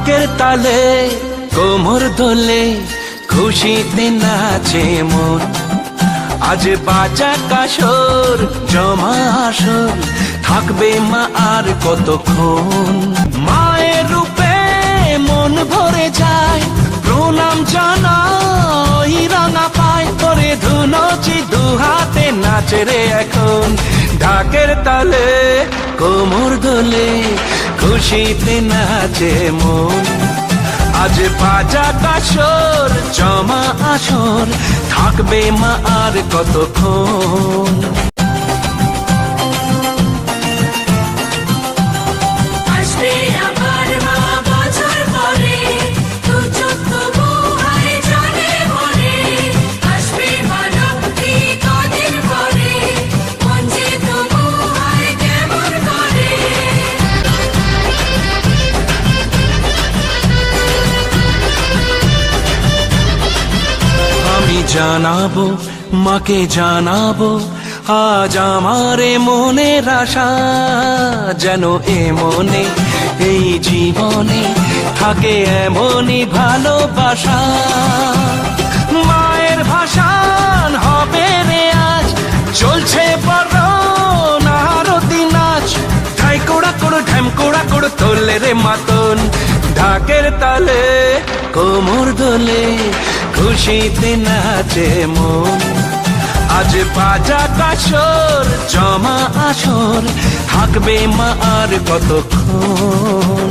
ঢাকের তালে কোমর দোলে খুশিতে নাচে মন। আজ বাজা কাসর জমা আসর থাকবে মা আর কতক্ষণ। মায়ের রূপে মন ভরে যায় প্রণাম জানাই রাঙা পায় করে ধুনচি দুহাতে নাচে রে এখন। ঢাকের তালে কোমর দোলে খুশিতে নাচে মন। আজ বাজা কাসর জমা আসর থাকবে মা আর কতক্ষণ। জানাবো মাকে জানাবো আজ আমারে মনের আশা, যেন এ মনে এই জীবনে থাকে এমনই ভালোবাসা। মায়ের ভাষান হবে রে আজ চলছে বড় আরতি নাচ। ঠাই কোড়া কোড়ো ঢ্যাম কোড়া কোড়ো তোলে রে মাতন। ঢাকের তালে কোমর দোলে খুশিতে নাচে মন। আজ বাজা কাসর জমা আসর থাকবে মা আর কতক্ষণ।